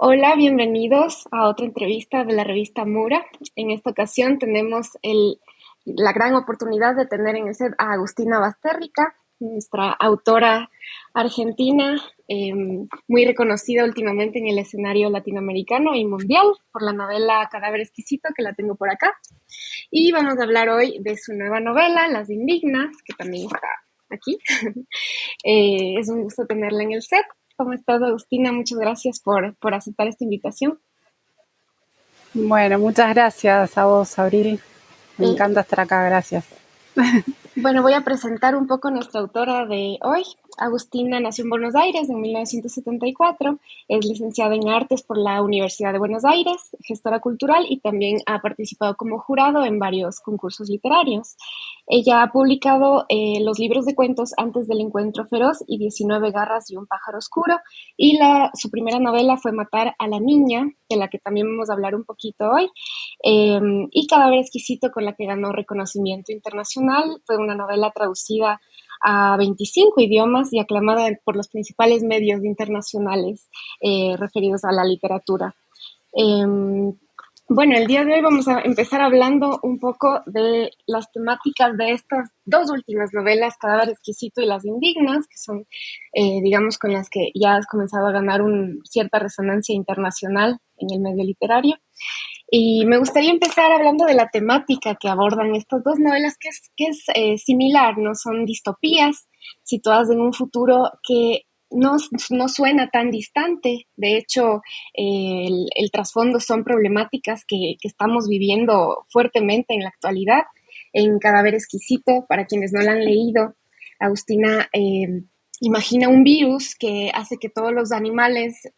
Hola, bienvenidos a otra entrevista de la revista Mura. En esta ocasión tenemos la gran oportunidad de tener en el set a Agustina Basterrica, nuestra autora argentina, muy reconocida últimamente en el escenario latinoamericano y mundial por la novela Cadáver Exquisito, que la tengo por acá. Y vamos a hablar hoy de su nueva novela, Las Indignas, que también está aquí. Es un gusto tenerla en el set. ¿Cómo estás, Agustina? Muchas gracias por aceptar esta invitación. Bueno, muchas gracias a vos, Abril. Me Eh, encanta estar acá, gracias. Bueno, voy a presentar un poco a nuestra autora de hoy. Agustina nació en Buenos Aires en 1974, es licenciada en Artes por la Universidad de Buenos Aires, gestora cultural y también ha participado como jurado en varios concursos literarios. Ella ha publicado los libros de cuentos Antes del Encuentro Feroz y 19 garras y un pájaro oscuro, y su primera novela fue Matar a la Niña, de la que también vamos a hablar un poquito hoy. Y Cadáver Exquisito, con la que ganó reconocimiento internacional. Fue una novela traducida a 25 idiomas y aclamada por los principales medios internacionales referidos a la literatura. Eh, bueno, el día de hoy vamos a empezar hablando un poco de las temáticas de estas dos últimas novelas, Cadáver Exquisito y Las Indignas, que son, digamos, con las que ya has comenzado a ganar cierta resonancia internacional en el medio literario. Y me gustaría empezar hablando de la temática que abordan estas dos novelas, que es similar, ¿no? Son distopías situadas en un futuro que no suena tan distante. De hecho, el trasfondo son problemáticas que estamos viviendo fuertemente en la actualidad. En Cadáver Exquisito, para quienes no la han leído, Agustina imagina un virus que hace que todos los animales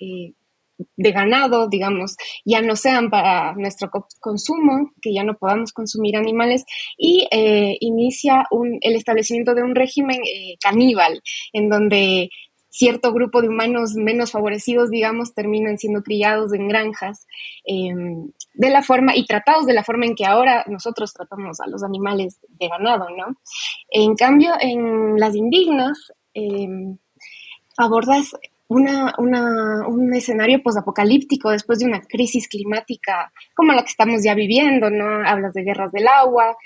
de ganado, digamos, ya no sean para nuestro consumo, que ya no podamos consumir animales, y inicia el establecimiento de un régimen caníbal, en donde cierto grupo de humanos menos favorecidos, digamos, terminan siendo criados en granjas de la forma y tratados de la forma en que ahora nosotros tratamos a los animales de ganado, ¿no? En cambio, en Las Indignas, abordas un escenario posapocalíptico después de una crisis climática como la que estamos ya viviendo, ¿no? Hablas de guerras del agua,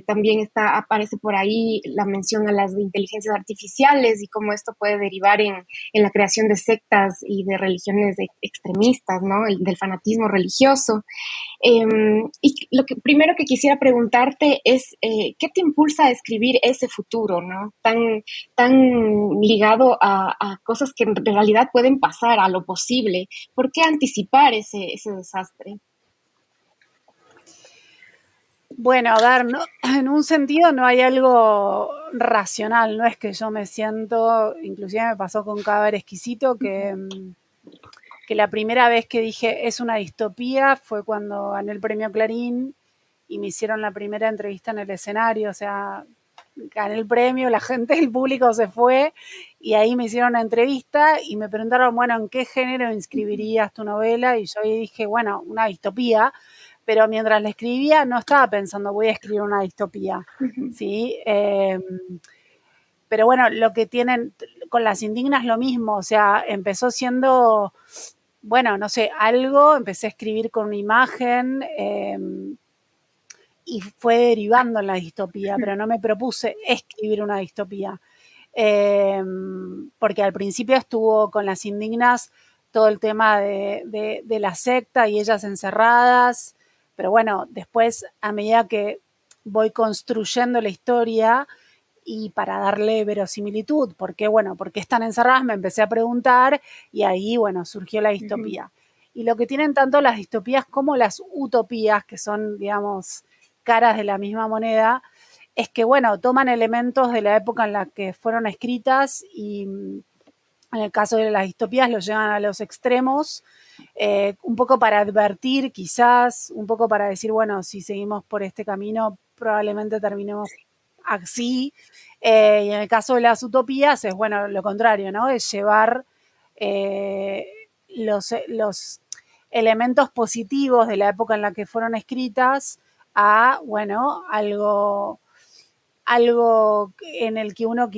también aparece por ahí la mención a las inteligencias artificiales y cómo esto puede derivar en la creación de sectas y de religiones extremistas, ¿no? Del fanatismo religioso. Y lo que primero que quisiera preguntarte es, ¿qué te impulsa a escribir ese futuro, ¿no? Tan ligado a cosas que en realidad pueden pasar, a lo posible. ¿Por qué anticipar ese desastre? Bueno, a ver, no, en un sentido no hay algo racional, no es que yo me siento, inclusive me pasó con Cadáver Exquisito, que la primera vez que dije es una distopía fue cuando gané el premio Clarín y me hicieron la primera entrevista en el escenario, o sea, gané el premio, la gente, el público se fue y ahí me hicieron una entrevista y me preguntaron, bueno, ¿en qué género inscribirías tu novela? Y yo ahí dije, bueno, una distopía, pero mientras la escribía no estaba pensando, voy a escribir una distopía, ¿sí? Pero bueno, lo que tienen con Las Indignas lo mismo, o sea, empezó siendo, bueno, no sé, algo, empecé a escribir con una imagen, y fue derivando en la distopía, pero no me propuse escribir una distopía. Porque al principio estuvo con Las Indignas todo el tema de la secta y ellas encerradas, pero bueno, después a medida que voy construyendo la historia y para darle verosimilitud, porque bueno, porque están encerradas, me empecé a preguntar y ahí, bueno, surgió la Ujú. distopía. Y lo que tienen tanto las distopías como las utopías, que son, digamos, caras de la misma moneda, es que, bueno, toman elementos de la época en la que fueron escritas y en el caso de las distopías lo llevan a los extremos, un poco para advertir quizás, un poco para decir, bueno, si seguimos por este camino probablemente terminemos así. Y en el caso de las utopías es, bueno, lo contrario, ¿no? Es llevar eh, los elementos positivos de la época en la que fueron escritas a, bueno, algo en el que uno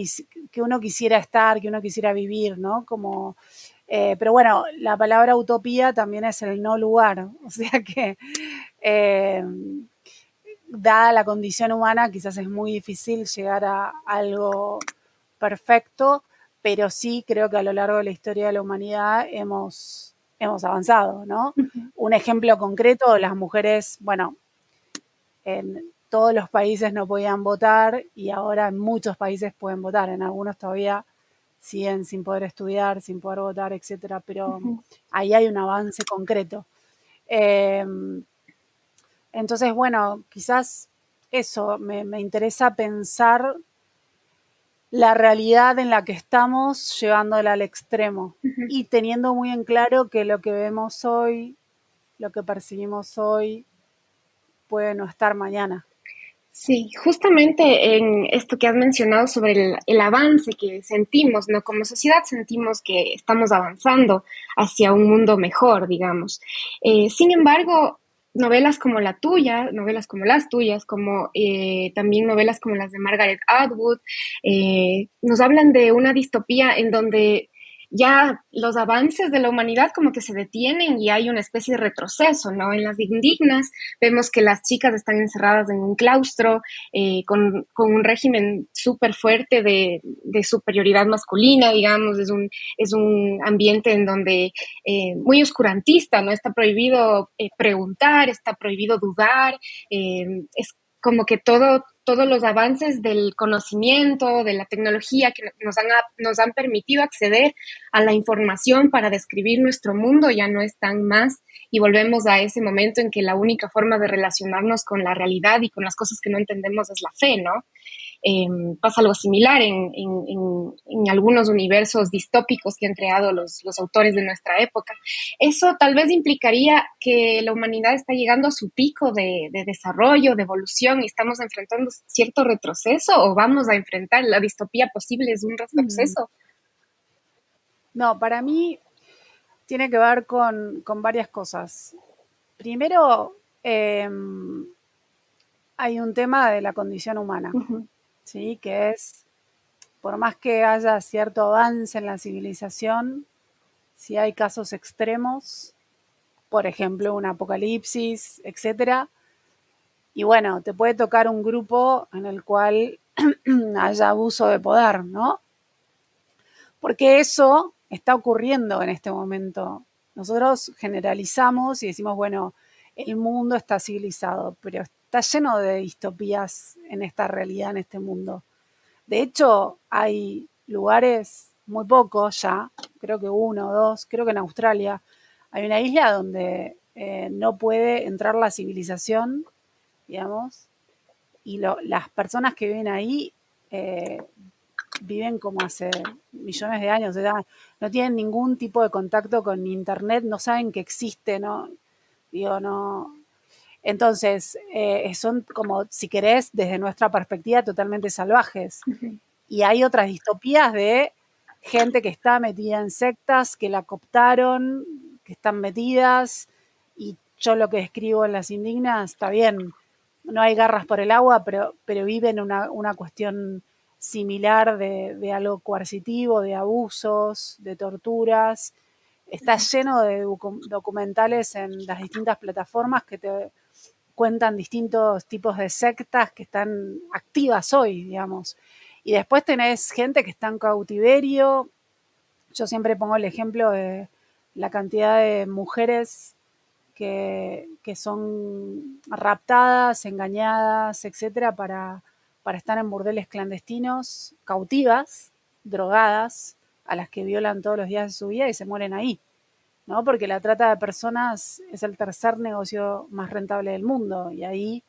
quisiera estar, que uno quisiera vivir, ¿no? Como Pero bueno, la palabra utopía también es el no lugar, o sea que eh, dada la condición humana quizás es muy difícil llegar a algo perfecto, pero sí creo que a lo largo de la historia de la humanidad hemos avanzado, ¿no? Ujú. Un ejemplo concreto, las mujeres, bueno, en todos los países no podían votar y ahora en muchos países pueden votar, en algunos todavía siguen sin poder estudiar, sin poder votar, etcétera, pero Ujú. ahí hay un avance concreto. Eh, entonces, bueno, quizás eso, me interesa pensar la realidad en la que estamos llevándola al extremo Ujú. y teniendo muy en claro que lo que vemos hoy, lo que percibimos hoy, puede no estar mañana. Sí, justamente en esto que has mencionado sobre el avance que sentimos, ¿no? Como sociedad sentimos que estamos avanzando hacia un mundo mejor, digamos. Sin embargo, novelas como la tuya, novelas como las tuyas, como también novelas como las de Margaret Atwood, nos hablan de una distopía en donde ya los avances de la humanidad como que se detienen y hay una especie de retroceso, ¿no? En las indignas vemos que las chicas están encerradas en un claustro con un régimen súper fuerte de, superioridad masculina, digamos, es un ambiente en donde muy oscurantista, ¿no? Está prohibido preguntar, está prohibido dudar, es como que todos los avances del conocimiento, de la tecnología que nos han permitido acceder a la información para describir nuestro mundo ya no están más y volvemos a ese momento en que la única forma de relacionarnos con la realidad y con las cosas que no entendemos es la fe, ¿no? Eh, Pasa algo similar en algunos universos distópicos que han creado los autores de nuestra época. Eso tal vez implicaría que la humanidad está llegando a su pico de desarrollo, de evolución y estamos enfrentando cierto retroceso o vamos a enfrentar la distopía posible es un Mm. retroceso. No, para mí tiene que ver con varias cosas. Primero, hay un tema de la condición humana, Ujú. ¿sí? Que es, por más que haya cierto avance en la civilización, si hay casos extremos, por ejemplo, un apocalipsis, etcétera, y bueno, te puede tocar un grupo en el cual haya abuso de poder, ¿no? Porque eso está ocurriendo en este momento. Nosotros generalizamos y decimos, bueno, el mundo está civilizado, pero está lleno de distopías en esta realidad, en este mundo. De hecho, hay lugares, muy pocos ya, creo que uno o dos, creo que en Australia, hay una isla donde no puede entrar la civilización, digamos, y las personas que viven ahí eh, viven como hace millones de años, o sea, no tienen ningún tipo de contacto con internet, no saben que existe, ¿no? Digo, no. Entonces, son como, si querés, desde nuestra perspectiva, totalmente salvajes. Ujú. Y hay otras distopías de gente que está metida en sectas, que la cooptaron, que están metidas, y yo lo que escribo en Las Indignas está bien, no hay garras por el agua, pero viven una cuestión similar de algo coercitivo, de abusos, de torturas. Está lleno de documentales en las distintas plataformas que te cuentan distintos tipos de sectas que están activas hoy, digamos. Y después tenés gente que está en cautiverio. Yo siempre pongo el ejemplo de la cantidad de mujeres que son raptadas, engañadas, etcétera, para estar en burdeles clandestinos, cautivas, drogadas, a las que violan todos los días de su vida y se mueren ahí, ¿no? Porque la trata de personas es el tercer negocio más rentable del mundo y ahí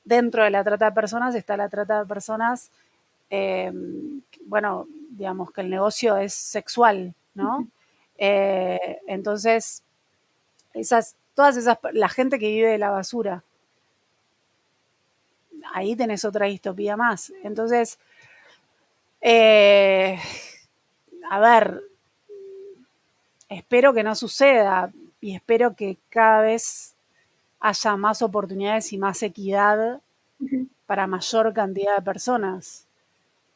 dentro de la trata de personas está la trata de personas, eh, bueno, digamos que el negocio es sexual, ¿no? Entonces, todas esas, la gente que vive de la basura, ahí tenés otra distopía más. Entonces, eh, a ver, espero que no suceda y espero que cada vez haya más oportunidades y más equidad Ujú. para mayor cantidad de personas.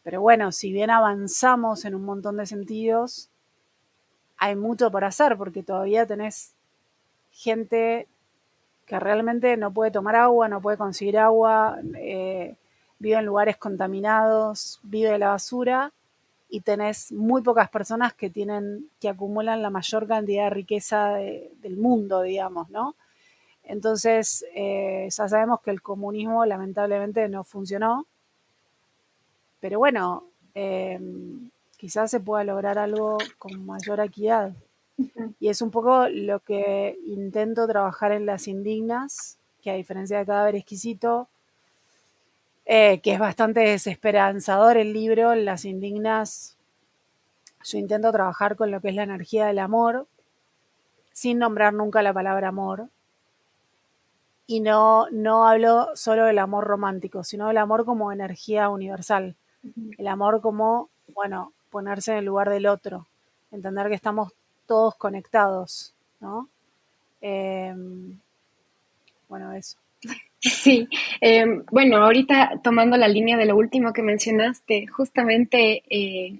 Pero bueno, si bien avanzamos en un montón de sentidos, hay mucho por hacer porque todavía tenés gente que realmente no puede tomar agua, no puede conseguir agua, vive en lugares contaminados, vive de la basura y tenés muy pocas personas que acumulan la mayor cantidad de riqueza del mundo, digamos, ¿no? Entonces, ya sabemos que el comunismo lamentablemente no funcionó, pero bueno, eh, quizás se pueda lograr algo con mayor equidad. Ujú. Y es un poco lo que intento trabajar en Las Indignas, que a diferencia de Cadáver Exquisito, que es bastante desesperanzador el libro, en Las Indignas yo intento trabajar con lo que es la energía del amor, sin nombrar nunca la palabra amor. Y no hablo solo del amor romántico, sino del amor como energía universal. Ujú. El amor como, bueno, ponerse en el lugar del otro, entender que estamos todos conectados, ¿no? Eh, bueno, eso. Sí, bueno, ahorita tomando la línea de lo último que mencionaste, justamente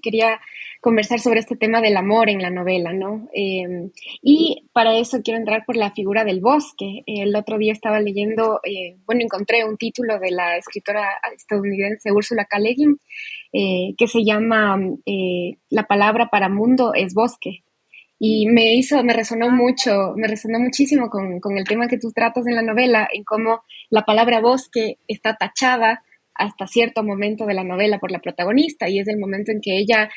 quería conversar sobre este tema del amor en la novela, ¿no? Y para eso quiero entrar por la figura del bosque. El otro día estaba leyendo, bueno, encontré un título de la escritora estadounidense Úrsula K. Le Guin, que se llama La palabra para mundo es bosque. Y me resonó muchísimo con el tema que tú tratas en la novela, en cómo la palabra bosque está tachada hasta cierto momento de la novela por la protagonista, y es el momento en que ella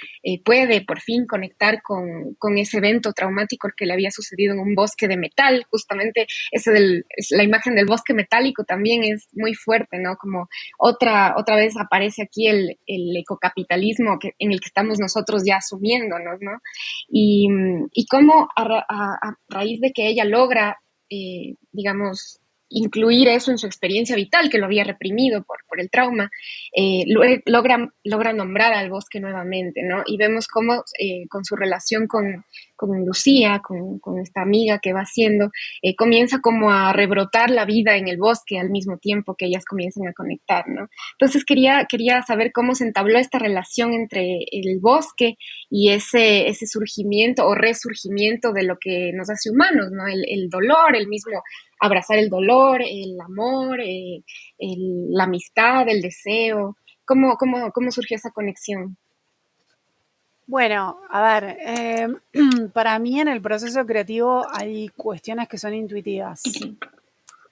puede por fin conectar con ese evento traumático que le había sucedido en un bosque de metal. Justamente la imagen del bosque metálico también es muy fuerte, ¿no? Como otra vez aparece aquí el ecocapitalismo en el que estamos nosotros ya asumiéndonos, ¿no? Y cómo a raíz de que ella logra, digamos, incluir eso en su experiencia vital, que lo había reprimido por el trauma, logra nombrar al bosque nuevamente, ¿no? Y vemos cómo con su relación con Lucía, con esta amiga que va haciendo, comienza como a rebrotar la vida en el bosque al mismo tiempo que ellas comienzan a conectar, ¿no? Entonces quería saber cómo se entabló esta relación entre el bosque y ese surgimiento o resurgimiento de lo que nos hace humanos, ¿no? El dolor, el mismo abrazar el dolor, el amor, la amistad, el deseo. ¿Cómo surgió esa conexión? Bueno, a ver, para mí en el proceso creativo hay cuestiones que son intuitivas.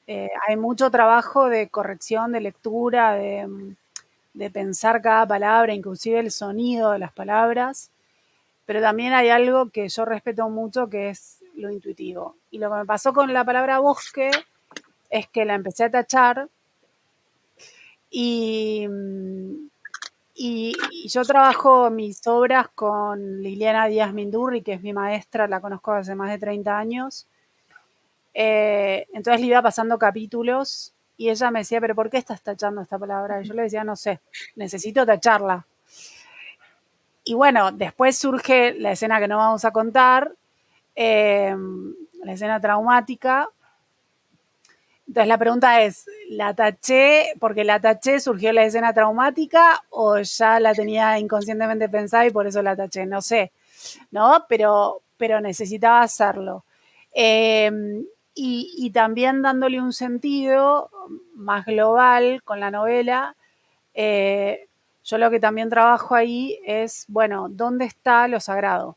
Hay mucho trabajo de corrección, de lectura, de pensar cada palabra, inclusive el sonido de las palabras, pero también hay algo que yo respeto mucho que es lo intuitivo. Y lo que me pasó con la palabra bosque es que la empecé a tachar y, y yo trabajo mis obras con Liliana Díaz Mindurri, que es mi maestra, la conozco hace más de 30 años. Entonces le iba pasando capítulos y ella me decía, pero ¿por qué estás tachando esta palabra? Y yo le decía, no sé, necesito tacharla. Y bueno, después surge la escena que no vamos a contar, la escena traumática. Entonces la pregunta es, ¿la taché porque la taché surgió la escena traumática o ya la tenía inconscientemente pensada y por eso la taché? No sé, ¿no? Pero necesitaba hacerlo. Eh, y también dándole un sentido más global con la novela, eh, yo lo que también trabajo ahí es, bueno, ¿dónde está lo sagrado?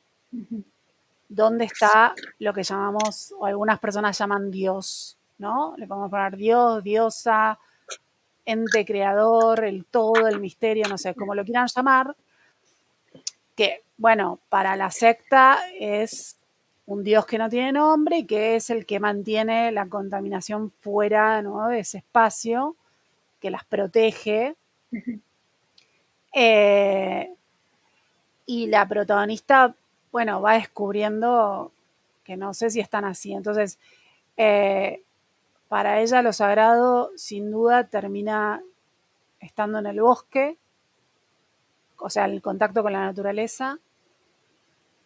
¿Dónde está lo que llamamos, o algunas personas llaman Dios, ¿no? Le podemos poner Dios, diosa, ente creador, el todo, el misterio, no sé, como lo quieran llamar, que, bueno, para la secta es un Dios que no tiene nombre y que es el que mantiene la contaminación fuera, ¿no?, de ese espacio, que las protege. Eh, y la protagonista, bueno, va descubriendo que no sé si están así. Entonces, eh, para ella lo sagrado sin duda termina estando en el bosque, o sea, el contacto con la naturaleza,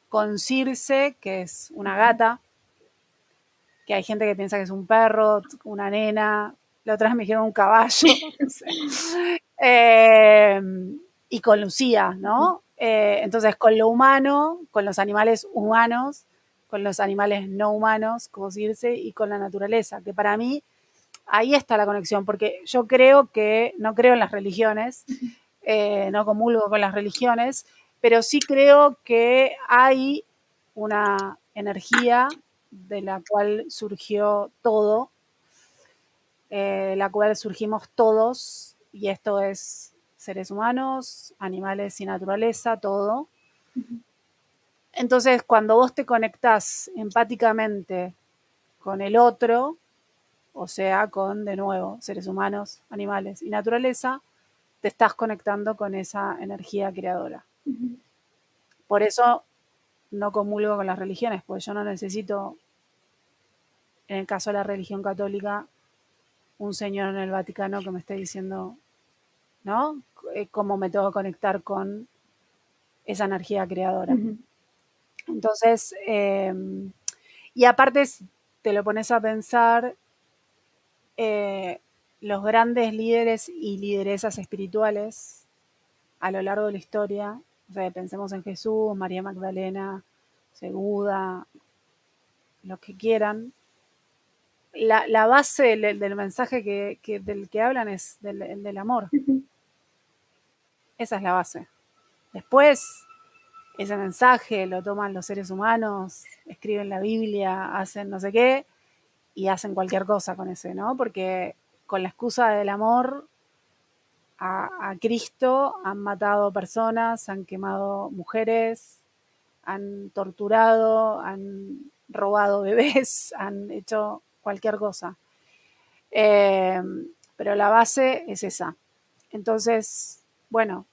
con Circe, que es una gata, que hay gente que piensa que es un perro, una nena, la otra vez me dijeron un caballo, no sé. Y con Lucía, ¿no? Entonces, con lo humano, con los animales humanos, con los animales no humanos, como decirse, y con la naturaleza, que para mí ahí está la conexión, porque yo creo que, no creo en las religiones, no comulgo con las religiones, pero sí creo que hay una energía de la cual surgió todo, de la cual surgimos todos, y esto es seres humanos, animales y naturaleza, todo. Entonces, cuando vos te conectás empáticamente con el otro, o sea, con, de nuevo, seres humanos, animales y naturaleza, te estás conectando con esa energía creadora. Por eso no comulgo con las religiones, porque yo no necesito, en el caso de la religión católica, un señor en el Vaticano que me esté diciendo, ¿no? Cómo me tengo que conectar con esa energía creadora. Entonces, y aparte te lo pones a pensar, los grandes líderes y lideresas espirituales a lo largo de la historia, o sea, pensemos en Jesús, María Magdalena, Buda, los que quieran, la base del mensaje del que hablan es del amor. Esa es la base. Después, ese mensaje lo toman los seres humanos, escriben la Biblia, hacen no sé qué, y hacen cualquier cosa con ese, ¿no? Porque con la excusa del amor a Cristo han matado personas, han quemado mujeres, han torturado, han robado bebés, han hecho cualquier cosa. Eh, pero la base es esa. Entonces, bueno,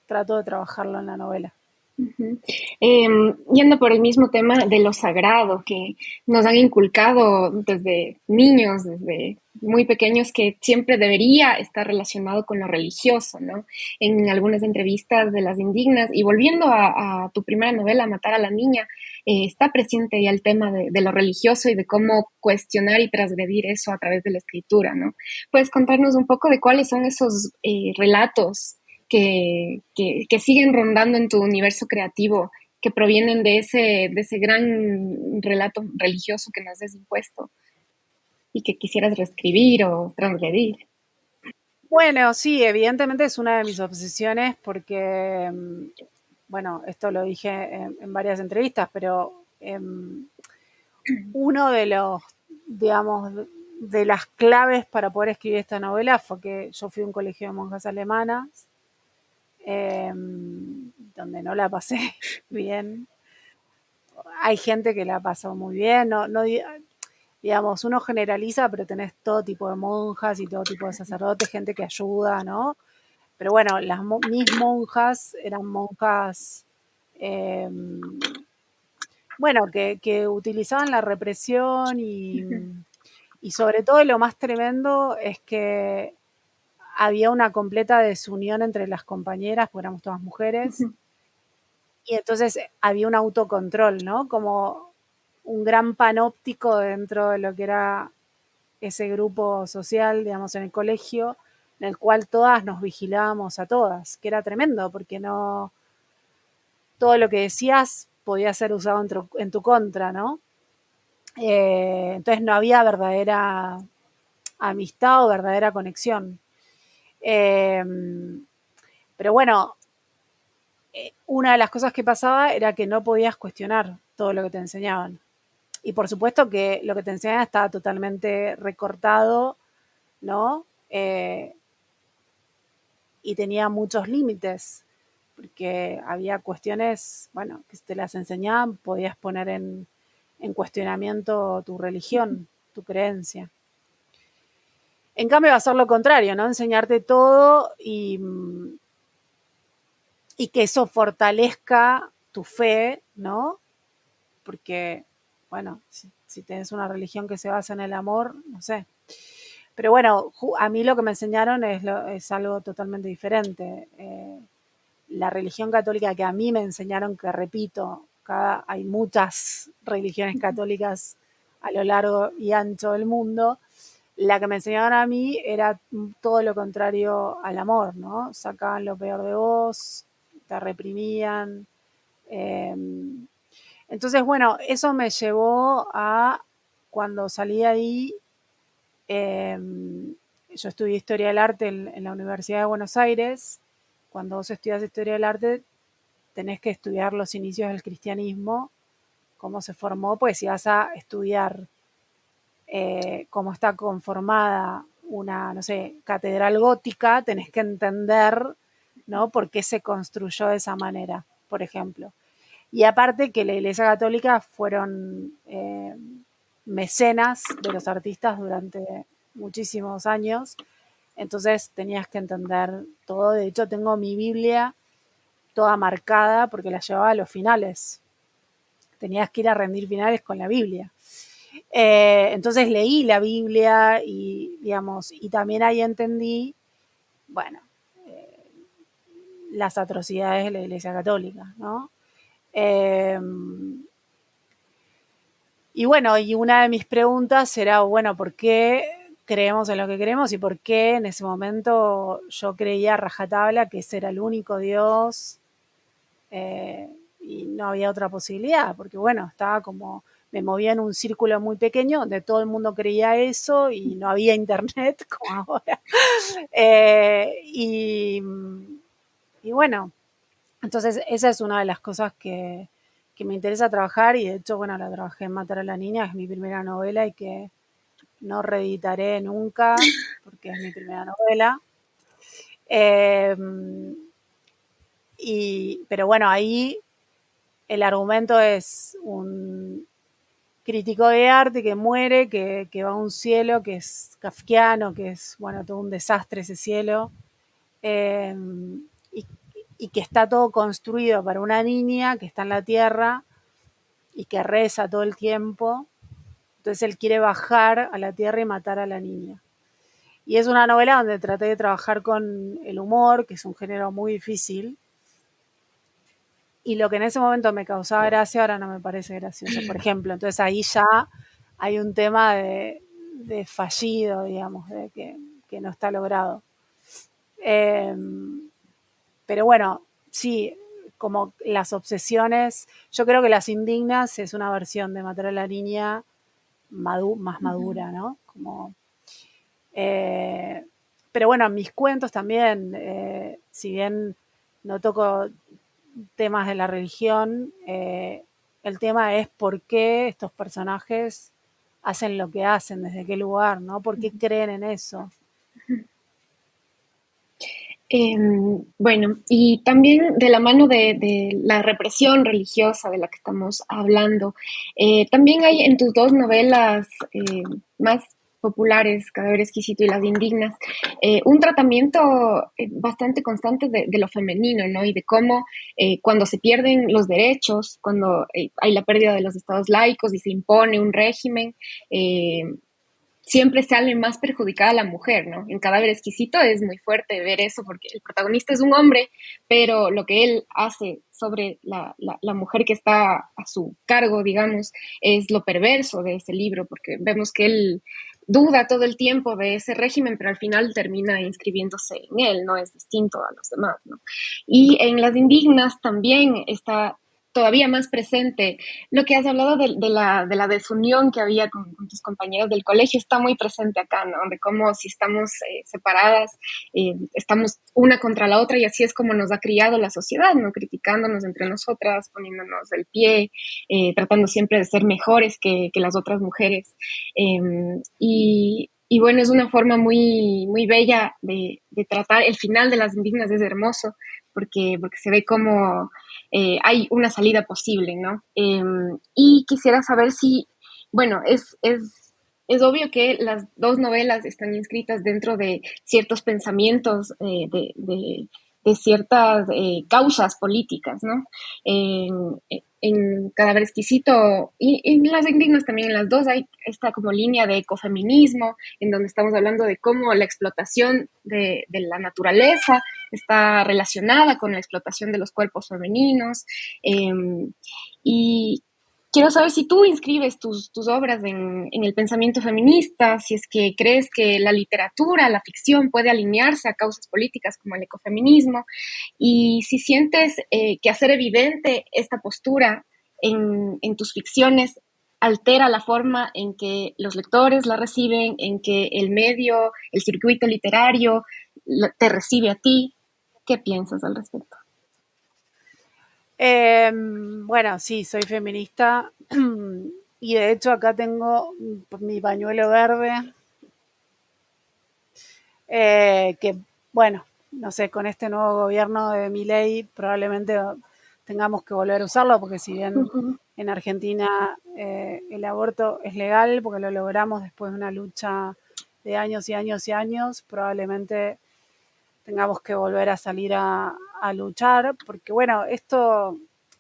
trato de trabajarlo en la novela. Yendo por el mismo tema de lo sagrado que nos han inculcado desde niños, desde muy pequeños, que siempre debería estar relacionado con lo religioso, ¿no? En algunas entrevistas de las indignas, y volviendo a tu primera novela, Matar a la niña, está presente ya el tema de lo religioso y de cómo cuestionar y transgredir eso a través de la escritura, ¿no? ¿Puedes contarnos un poco de cuáles son esos relatos que siguen rondando en tu universo creativo, que provienen de ese gran relato religioso que nos has impuesto y que quisieras reescribir o transgredir? Bueno, sí, evidentemente es una de mis obsesiones porque, bueno, esto lo dije en varias entrevistas, pero uno de los, digamos, de las claves para poder escribir esta novela fue que yo fui a un colegio de monjas alemanas, donde no la pasé bien. Hay gente que la pasó muy bien, no, digamos, uno generaliza, pero tenés todo tipo de monjas y todo tipo de sacerdotes, gente que ayuda, ¿no? Pero bueno, mis monjas eran monjas, eh, bueno, que utilizaban la represión y sobre todo lo más tremendo es que había una completa desunión entre las compañeras, porque éramos todas mujeres, y entonces había un autocontrol, ¿no? Como un gran panóptico dentro de lo que era ese grupo social, digamos, en el colegio, en el cual todas nos vigilábamos a todas, que era tremendo, porque no todo lo que decías podía ser usado en tu contra, ¿no? Entonces no había verdadera amistad o verdadera conexión. Eh, pero bueno, una de las cosas que pasaba era que no podías cuestionar todo lo que te enseñaban. Y por supuesto que lo que te enseñaban estaba totalmente recortado, ¿no? Y tenía muchos límites, porque había cuestiones, bueno, que si te las enseñaban, podías poner en cuestionamiento tu religión, tu creencia. En cambio, va a ser lo contrario, ¿no? Enseñarte todo y que eso fortalezca tu fe, ¿no? Porque, bueno, si tenés una religión que se basa en el amor, no sé. Pero bueno, a mí lo que me enseñaron es algo totalmente diferente. La religión católica que a mí me enseñaron, que repito, hay muchas religiones católicas a lo largo y ancho del mundo, la que me enseñaron a mí era todo lo contrario al amor, ¿no? Sacaban lo peor de vos, te reprimían. Eh, entonces, bueno, eso me llevó a, cuando salí de ahí, eh, yo estudié Historia del Arte en la Universidad de Buenos Aires. Cuando vos estudias Historia del Arte, tenés que estudiar los inicios del cristianismo, cómo se formó, pues si vas a estudiar cómo está conformada una, no sé, catedral gótica, tenés que entender, ¿no? Por qué se construyó de esa manera, por ejemplo. Y aparte que la Iglesia Católica fueron mecenas de los artistas durante muchísimos años, entonces tenías que entender todo. De hecho, tengo mi Biblia toda marcada porque la llevaba a los finales. Tenías que ir a rendir finales con la Biblia. Entonces leí la Biblia y, digamos, y también ahí entendí, bueno, las atrocidades de la Iglesia Católica, ¿no? Eh, y bueno, y una de mis preguntas era, bueno, ¿por qué creemos en lo que creemos y por qué en ese momento yo creía a rajatabla que ese era el único Dios y no había otra posibilidad? Porque bueno, estaba como, me movía en un círculo muy pequeño donde todo el mundo creía eso y no había internet como ahora. Y bueno, entonces esa es una de las cosas que me interesa trabajar y de hecho, bueno, la trabajé en Matar a la Niña, es mi primera novela y que no reeditaré nunca porque es mi primera novela. Eh, pero bueno, ahí el argumento es un crítico de arte que muere, que va a un cielo que es kafkiano, que es, bueno, todo un desastre ese cielo, eh, y, y que está todo construido para una niña que está en la tierra y que reza todo el tiempo. Entonces él quiere bajar a la tierra y matar a la niña. Y es una novela donde traté de trabajar con el humor, que es un género muy difícil. Y lo que en ese momento me causaba gracia, ahora no me parece gracioso. Por ejemplo, entonces ahí ya hay un tema de fallido, digamos, que no está logrado. Eh, pero bueno, sí, como las obsesiones, yo creo que Las Indignas es una versión de Matar a la Niña más madura, ¿no? Como, eh, pero bueno, mis cuentos también, si bien no toco temas de la religión, el tema es por qué estos personajes hacen lo que hacen, desde qué lugar, ¿no? ¿Por qué creen en eso? Bueno, y también de la mano de la represión religiosa de la que estamos hablando, también hay en tus dos novelas más populares, Cadáver Exquisito y Las Indignas, un tratamiento bastante constante de lo femenino, ¿no? Y de cómo cuando se pierden los derechos, cuando hay la pérdida de los estados laicos y se impone un régimen, siempre sale más perjudicada la mujer, ¿no? En Cadáver Exquisito es muy fuerte ver eso porque el protagonista es un hombre, pero lo que él hace sobre la mujer que está a su cargo, digamos, es lo perverso de ese libro, porque vemos que él duda todo el tiempo de ese régimen, pero al final termina inscribiéndose en él, no es distinto a los demás, ¿no? Y en Las Indignas también está todavía más presente. Lo que has hablado de la desunión que había con tus compañeros del colegio está muy presente acá, ¿no? De cómo si estamos separadas, estamos una contra la otra y así es como nos ha criado la sociedad, ¿no? Criticándonos entre nosotras, poniéndonos el pie, tratando siempre de ser mejores que las otras mujeres. Y bueno, es una forma muy, muy bella de tratar. El final de Las Indignas es hermoso porque se ve como hay una salida posible, ¿no? Y quisiera saber si, bueno, es obvio que las dos novelas están inscritas dentro de ciertos pensamientos, de ciertas causas políticas, ¿no? En Cadáver Exquisito y en Las Indignas también en las dos hay esta como línea de ecofeminismo, en donde estamos hablando de cómo la explotación de la naturaleza está relacionada con la explotación de los cuerpos femeninos. Y quiero saber si tú inscribes tus obras en el pensamiento feminista, si es que crees que la literatura, la ficción puede alinearse a causas políticas como el ecofeminismo, y si sientes que hacer evidente esta postura en tus ficciones altera la forma en que los lectores la reciben, en que el medio, el circuito literario te recibe a ti. ¿Qué piensas al respecto? Bueno, sí, soy feminista y de hecho acá tengo mi pañuelo verde, que bueno, no sé, con este nuevo gobierno de Milei probablemente tengamos que volver a usarlo, porque si bien Ujú. en Argentina el aborto es legal, porque lo logramos después de una lucha de años y años y años, probablemente tengamos que volver a salir a luchar, porque bueno, esto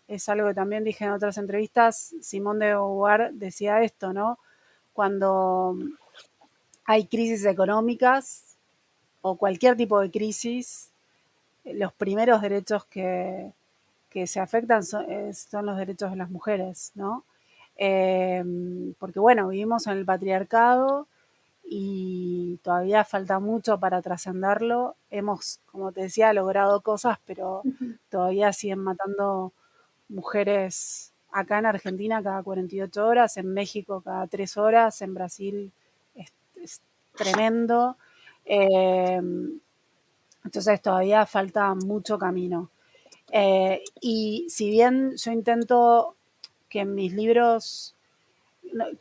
es algo que también dije en otras entrevistas. Simón de Beauvoir decía esto, ¿no? Cuando hay crisis económicas o cualquier tipo de crisis, los primeros derechos que se afectan son los derechos de las mujeres, ¿no? Eh, Porque bueno, vivimos en el patriarcado y todavía falta mucho para trascenderlo. Hemos, como te decía, logrado cosas, pero todavía siguen matando mujeres acá en Argentina cada 48 horas, en México cada 3 horas, en Brasil es tremendo. Eh, entonces todavía falta mucho camino. Y si bien yo intento que en mis libros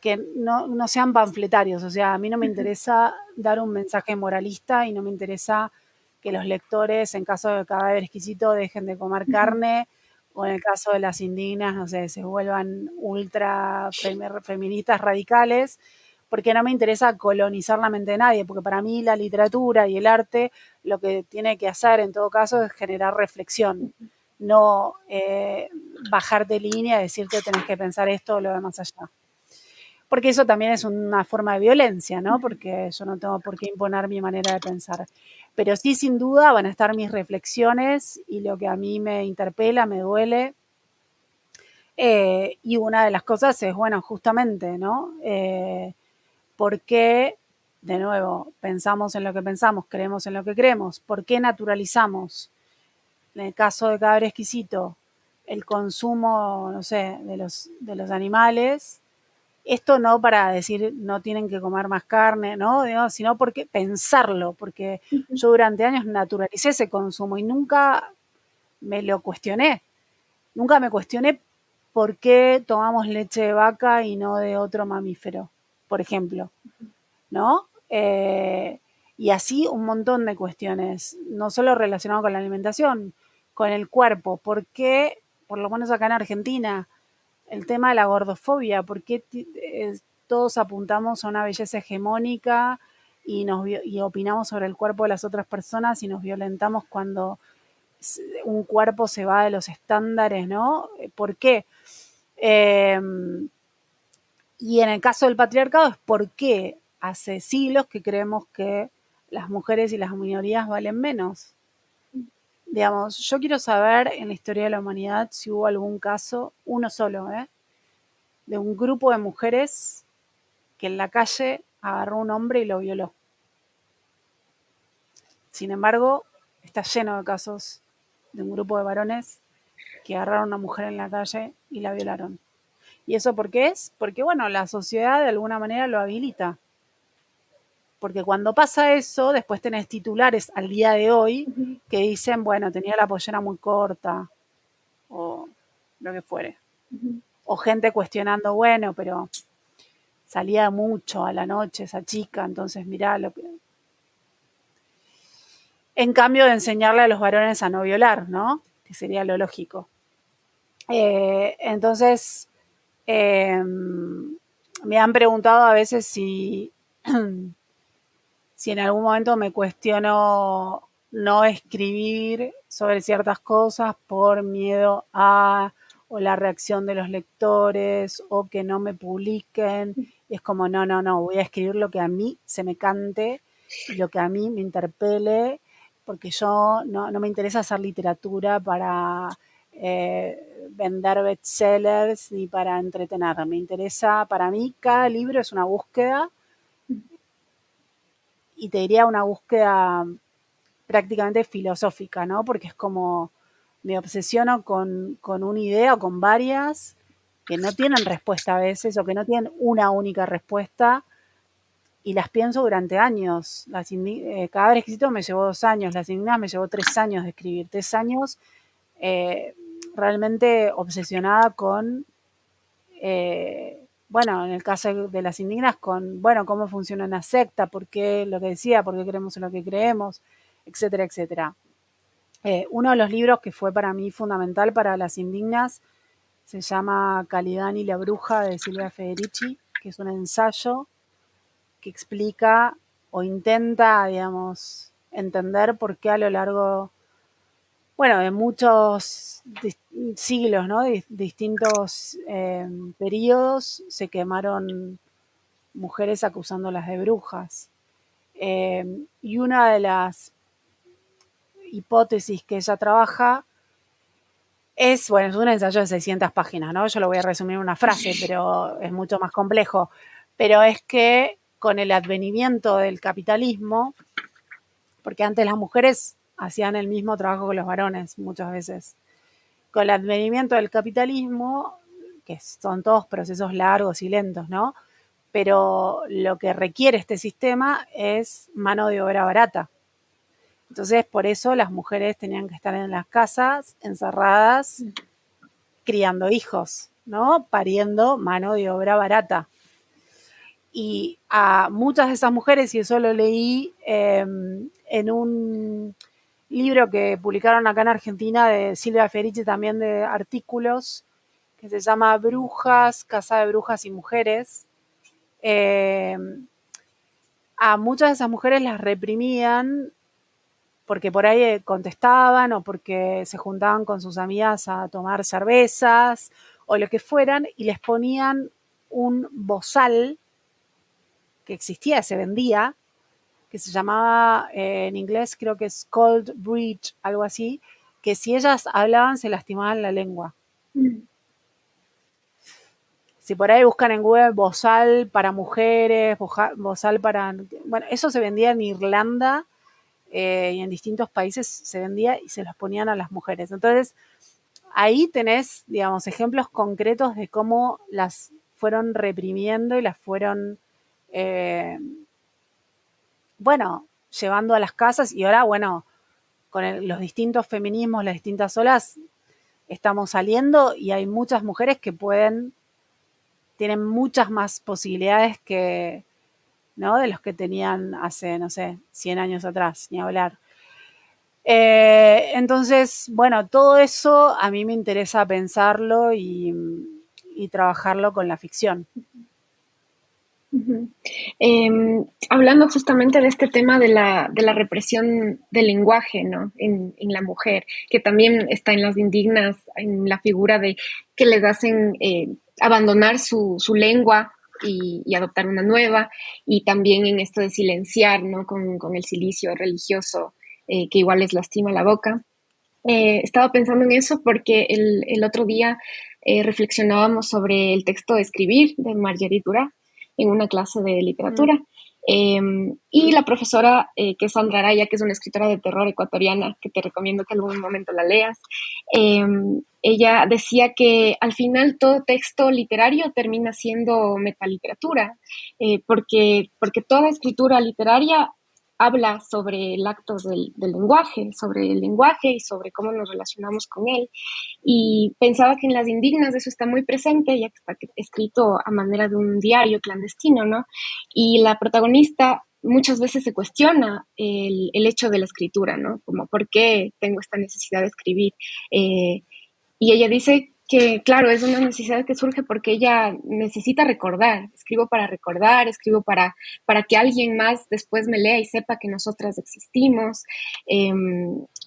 que no sean panfletarios, o sea, a mí no me interesa dar un mensaje moralista y no me interesa que los lectores, en caso de Cadáver Exquisito, dejen de comer carne, o en el caso de las indignas, no sé, se vuelvan ultra feministas radicales, porque no me interesa colonizar la mente de nadie, porque para mí la literatura y el arte lo que tiene que hacer en todo caso es generar reflexión, no bajarte línea y decirte tenés que pensar esto o lo demás allá. Porque eso también es una forma de violencia, ¿no? Porque yo no tengo por qué imponer mi manera de pensar. Pero sí, sin duda, van a estar mis reflexiones y lo que a mí me interpela, me duele. Y una de las cosas es, bueno, justamente, ¿no? ¿Por qué, de nuevo, pensamos en lo que pensamos, creemos en lo que creemos? ¿Por qué naturalizamos, en el caso de Cadáver Exquisito, el consumo, no sé, de los animales? Esto no para decir no tienen que comer más carne, ¿no? Sino porque pensarlo, porque yo durante años naturalicé ese consumo y nunca me lo cuestioné. Nunca me cuestioné por qué tomamos leche de vaca y no de otro mamífero, por ejemplo, ¿no? Y así un montón de cuestiones, no solo relacionado con la alimentación, con el cuerpo. ¿Por qué, por lo menos acá en Argentina, el tema de la gordofobia? ¿Por qué todos apuntamos a una belleza hegemónica y opinamos sobre el cuerpo de las otras personas y nos violentamos cuando un cuerpo se va de los estándares, ¿no? ¿Por qué? Eh, y en el caso del patriarcado es porque hace siglos que creemos que las mujeres y las minorías valen menos. Digamos, yo quiero saber en la historia de la humanidad si hubo algún caso, uno solo, de un grupo de mujeres que en la calle agarró a un hombre y lo violó. Sin embargo, está lleno de casos de un grupo de varones que agarraron a una mujer en la calle y la violaron. ¿Y eso por qué es? Porque, bueno, la sociedad de alguna manera lo habilita. Porque cuando pasa eso, después tenés titulares al día de hoy que dicen, bueno, tenía la pollera muy corta o lo que fuere. O gente cuestionando, bueno, pero salía mucho a la noche esa chica, entonces mirá lo que... En cambio de enseñarle a los varones a no violar, ¿no? Que sería lo lógico. Entonces, me han preguntado a veces si en algún momento me cuestiono no escribir sobre ciertas cosas por miedo a o la reacción de los lectores o que no me publiquen. Y es como, no, voy a escribir lo que a mí se me cante y lo que a mí me interpele, porque yo no me interesa hacer literatura para vender bestsellers ni para entretener. Me interesa, para mí, cada libro es una búsqueda, y te diría una búsqueda prácticamente filosófica, ¿no? Porque es como me obsesiono con una idea o con varias que no tienen respuesta a veces o que no tienen una única respuesta y las pienso durante años. Cadáver Exquisito me llevó 2 años, Las Indignas me llevó 3 años de escribir, 3 años eh, realmente obsesionada con, bueno, en el caso de Las Indignas, con, bueno, cómo funciona una secta, por qué lo que decía, por qué creemos en lo que creemos, etcétera, etcétera. Uno de los libros que fue para mí fundamental para Las Indignas se llama Calidani y la bruja de Silvia Federici, que es un ensayo que explica o intenta, digamos, entender por qué a lo largo, bueno, de muchos siglos, ¿no? De distintos periodos se quemaron mujeres acusándolas de brujas. Y una de las hipótesis que ella trabaja es, bueno, es un ensayo de 600 páginas, ¿no? Yo lo voy a resumir en una frase, pero es mucho más complejo. Pero es que con el advenimiento del capitalismo, porque antes las mujeres hacían el mismo trabajo que los varones muchas veces, con el advenimiento del capitalismo, que son todos procesos largos y lentos, ¿no? Pero lo que requiere este sistema es mano de obra barata. Entonces, por eso las mujeres tenían que estar en las casas, encerradas, criando hijos, ¿no? Pariendo mano de obra barata. Y a muchas de esas mujeres, y eso lo leí en un libro que publicaron acá en Argentina de Silvia Federici, también de artículos, que se llama Brujas, Casa de Brujas y Mujeres. Eh, a muchas de esas mujeres las reprimían porque por ahí contestaban o porque se juntaban con sus amigas a tomar cervezas o lo que fueran y les ponían un bozal que existía, se vendía, que se llamaba en inglés creo que es Cold Bridge, algo así, que si ellas hablaban se lastimaban la lengua. Mm. Si por ahí buscan en Google bozal para mujeres, bozal para... Bueno, eso se vendía en Irlanda y en distintos países se vendía y se los ponían a las mujeres. Entonces, ahí tenés, digamos, ejemplos concretos de cómo las fueron reprimiendo y las fueron, eh, bueno, llevando a las casas y ahora, bueno, con los distintos feminismos, las distintas olas, estamos saliendo y hay muchas mujeres que tienen muchas más posibilidades que, ¿no? De los que tenían hace, no sé, 100 años atrás, ni hablar. Entonces, bueno, todo eso a mí me interesa pensarlo y trabajarlo con la ficción. Ujú. Hablando justamente de este tema de la represión del lenguaje, ¿no? En la mujer, que también está en Las Indignas, en la figura de que les hacen abandonar su lengua y adoptar una nueva, y también en esto de silenciar, ¿no? Con el silicio religioso, que igual les lastima la boca. Estaba pensando en eso porque el otro día reflexionábamos sobre el texto de Escribir de Marguerite Duras en una clase de Mm. literatura. Eh, y la profesora, que es Sandra Araya, que es una escritora de terror ecuatoriana, que te recomiendo que algún momento la leas, eh, ella decía que al final todo texto literario termina siendo metaliteratura, porque toda escritura literaria habla sobre el acto del lenguaje, sobre el lenguaje y sobre cómo nos relacionamos con él. Y pensaba que en Las Indignas eso está muy presente, ya que está escrito a manera de un diario clandestino, ¿no? Y la protagonista muchas veces se cuestiona el hecho de la escritura, ¿no? Como, ¿por qué tengo esta necesidad de escribir? Eh, y ella dice que, claro, es una necesidad que surge porque ella necesita recordar. Escribo para que alguien más después me lea y sepa que nosotras existimos. Eh,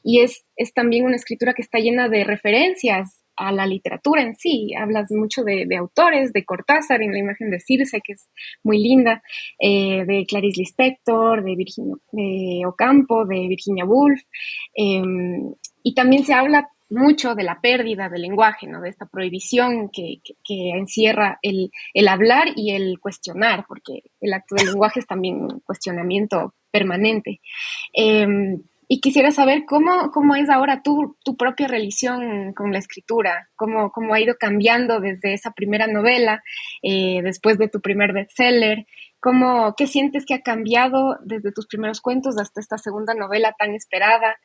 y es también una escritura que está llena de referencias a la literatura en sí. Hablas mucho de autores, de Cortázar en la imagen de Circe, que es muy linda, de Clarice Lispector, de Virginia de Ocampo, de Virginia Woolf. Y también se habla mucho de la pérdida del lenguaje, ¿no? De esta prohibición que encierra el hablar y el cuestionar, porque el acto del lenguaje es también un cuestionamiento permanente. Y quisiera saber cómo es ahora tu propia relación con la escritura, cómo ha ido cambiando desde esa primera novela, después de tu primer bestseller, qué sientes que ha cambiado desde tus primeros cuentos hasta esta segunda novela tan esperada,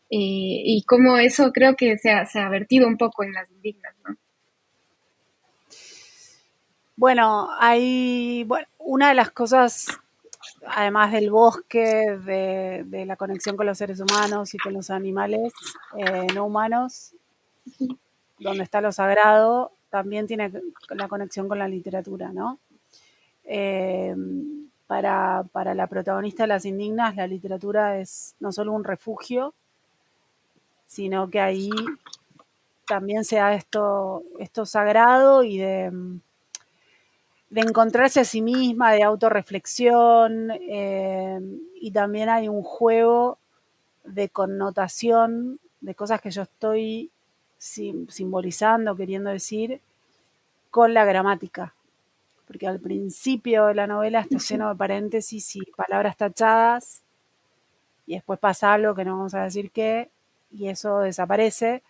y cómo eso creo que se ha vertido un poco en Las Indignas, ¿no? Bueno, una de las cosas, además del bosque, de la conexión con los seres humanos y con los animales no humanos, donde está lo sagrado, también tiene la conexión con la literatura, ¿no? Eh, para la protagonista de Las Indignas, la literatura es no solo un refugio, sino que ahí también se da esto sagrado y de encontrarse a sí misma, de autorreflexión, y también hay un juego de connotación, de cosas que yo estoy simbolizando, queriendo decir, con la gramática. Porque al principio de la novela está lleno de paréntesis y palabras tachadas, y después pasa algo que no vamos a decir qué, y eso desaparece.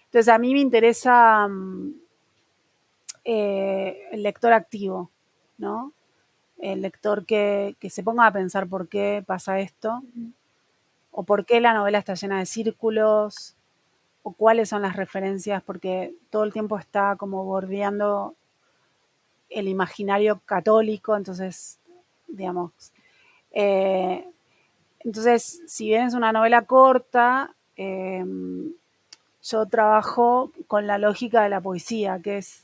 Entonces a mí me interesa el lector activo, ¿no? El lector que se ponga a pensar por qué pasa esto, o por qué la novela está llena de círculos, o cuáles son las referencias, porque todo el tiempo está como bordeando el imaginario católico, entonces, digamos, eh, entonces, si bien es una novela corta, yo trabajo con la lógica de la poesía, que es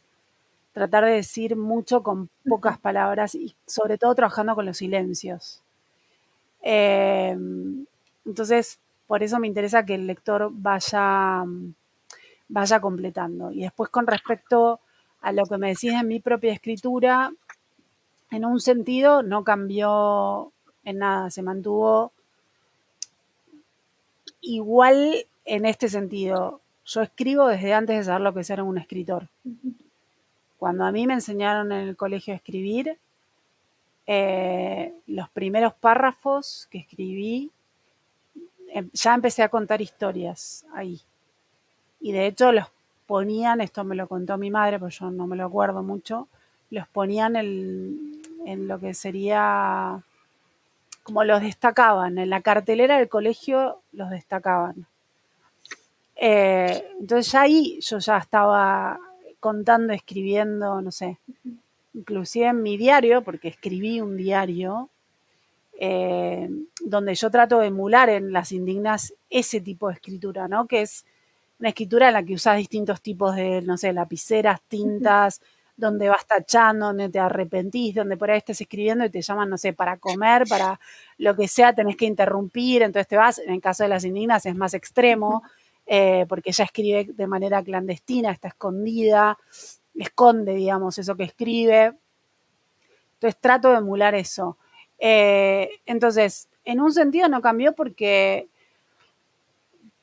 tratar de decir mucho con pocas palabras y sobre todo trabajando con los silencios. Eh, entonces, por eso me interesa que el lector vaya completando. Y después con respecto a lo que me decís en mi propia escritura, en un sentido no cambió en nada, se mantuvo igual en este sentido. Yo escribo desde antes de saber lo que es ser un escritor. Cuando a mí me enseñaron en el colegio a escribir, los primeros párrafos que escribí, ya empecé a contar historias ahí. Y de hecho los ponían, esto me lo contó mi madre, porque yo no me lo acuerdo mucho, los ponían en lo que sería, como los destacaban, en la cartelera del colegio los destacaban. Entonces ya ahí yo ya estaba contando, escribiendo, no sé, inclusive en mi diario, porque escribí un diario, donde yo trato de emular en Las Indignas ese tipo de escritura, ¿no? Que es una escritura en la que usas distintos tipos de, no sé, lapiceras, tintas, donde vas tachando, donde te arrepentís, donde por ahí estés escribiendo y te llaman, no sé, para comer, para lo que sea, tenés que interrumpir, entonces te vas, en el caso de Las Indignas es más extremo, porque ella escribe de manera clandestina, está escondida, esconde, digamos, eso que escribe. Entonces trato de emular eso. Entonces, en un sentido no cambió porque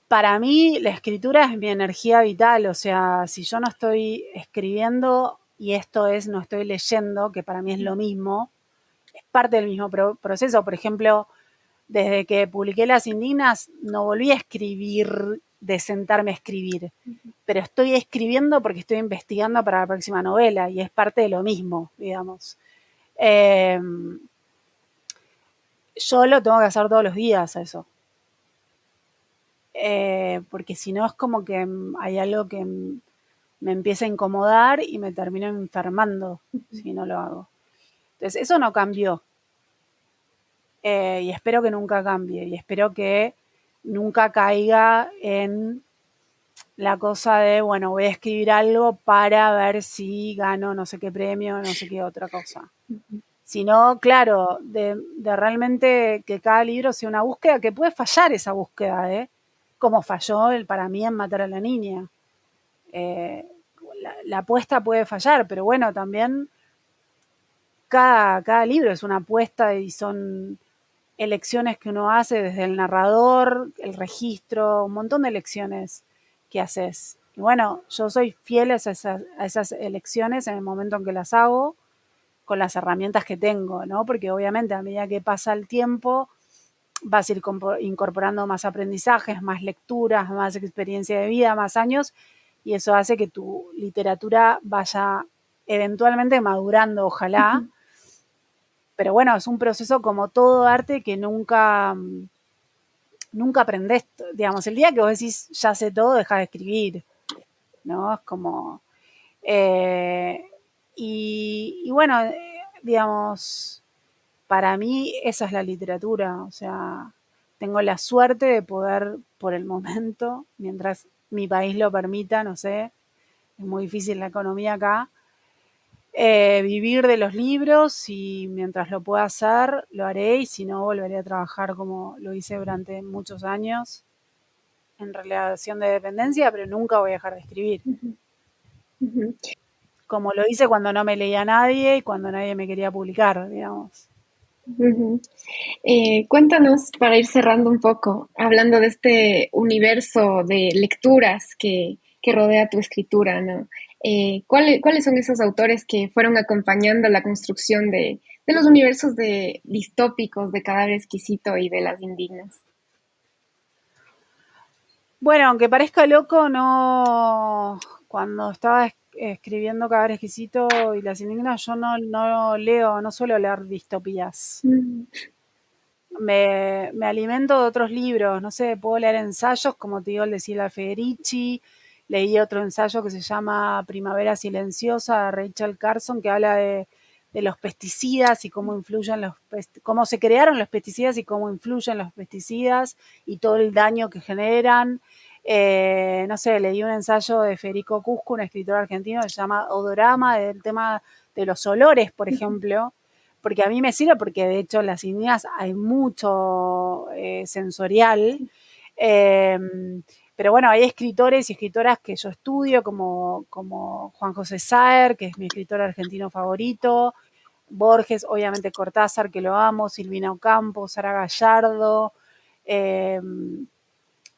para mí la escritura es mi energía vital, o sea, si yo no estoy escribiendo y esto es no estoy leyendo, que para mí es lo mismo, es parte del mismo proceso. Por ejemplo, desde que publiqué Las Indignas no volví a escribir de sentarme a escribir, pero estoy escribiendo porque estoy investigando para la próxima novela y es parte de lo mismo, digamos. Eh, yo lo tengo que hacer todos los días eso. Porque si no es como que hay algo que me empieza a incomodar y me termino enfermando si no lo hago. Entonces, eso no cambió. Y espero que nunca cambie. Y espero que nunca caiga en la cosa de, bueno, voy a escribir algo para ver si gano no sé qué premio, no sé qué otra cosa. Sino, claro, de realmente que cada libro sea una búsqueda, que puede fallar esa búsqueda, ¿eh? Como falló para mí en Matar a la Niña. Eh, la apuesta puede fallar, pero bueno, también cada libro es una apuesta y son elecciones que uno hace desde el narrador, el registro, un montón de elecciones ¿qué haces? Y bueno, yo soy fiel a esas elecciones en el momento en que las hago, con las herramientas que tengo, ¿no? Porque obviamente a medida que pasa el tiempo, vas a ir incorporando más aprendizajes, más lecturas, más experiencia de vida, más años, y eso hace que tu literatura vaya eventualmente madurando, ojalá. Pero bueno, es un proceso como todo arte que nunca aprendes, digamos, el día que vos decís, ya sé todo, deja de escribir, ¿no? Es como... eh, y bueno, digamos, para mí esa es la literatura, o sea, tengo la suerte de poder, por el momento, mientras mi país lo permita, no sé, es muy difícil la economía acá, vivir de los libros y mientras lo pueda hacer, lo haré y si no, volveré a trabajar como lo hice durante muchos años en relación de dependencia, pero nunca voy a dejar de escribir. Como lo hice cuando no me leía nadie y cuando nadie me quería publicar, digamos. Cuéntanos, para ir cerrando un poco, hablando de este universo de lecturas que rodea tu escritura, ¿no? ¿Cuáles son esos autores que fueron acompañando la construcción de los universos de distópicos de Cadáver Exquisito y de Las Indignas? Bueno, aunque parezca loco, no. Cuando estaba escribiendo Cadáver Exquisito y Las Indignas, yo no leo, no suelo leer distopías. Mm, Me alimento de otros libros, no sé, puedo leer ensayos, como te digo, el de Silvia Federici, leí otro ensayo que se llama Primavera Silenciosa de Rachel Carson, que habla de los pesticidas y cómo influyen cómo se crearon los pesticidas y cómo influyen los pesticidas y todo el daño que generan. No sé, leí un ensayo de Federico Cusco, un escritor argentino, que se llama Odorama, del tema de los olores, por ejemplo, porque a mí me sirve porque de hecho en las Indias hay mucho sensorial, eh, pero bueno, hay escritores y escritoras que yo estudio, como Juan José Saer, que es mi escritor argentino favorito, Borges, obviamente Cortázar, que lo amo, Silvina Ocampo, Sara Gallardo, eh,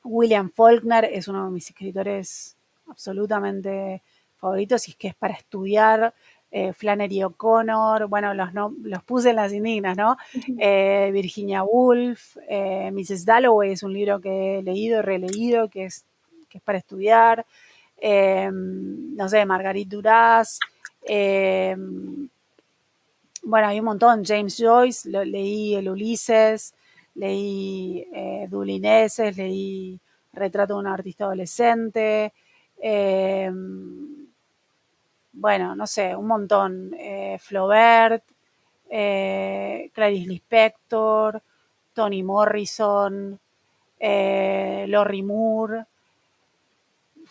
William Faulkner es uno de mis escritores absolutamente favoritos y es que es para estudiar. Flannery O'Connor, bueno, los puse en las indignas, ¿no? Virginia Woolf, Mrs. Dalloway es un libro que he leído y releído, que es para estudiar. No sé, Marguerite Duras. Bueno, hay un montón. James Joyce, leí El Ulises, leí Dulineses, leí Retrato de un artista adolescente. Eh, bueno, no sé, un montón. Flaubert, Clarice Lispector, Toni Morrison, Lorrie Moore,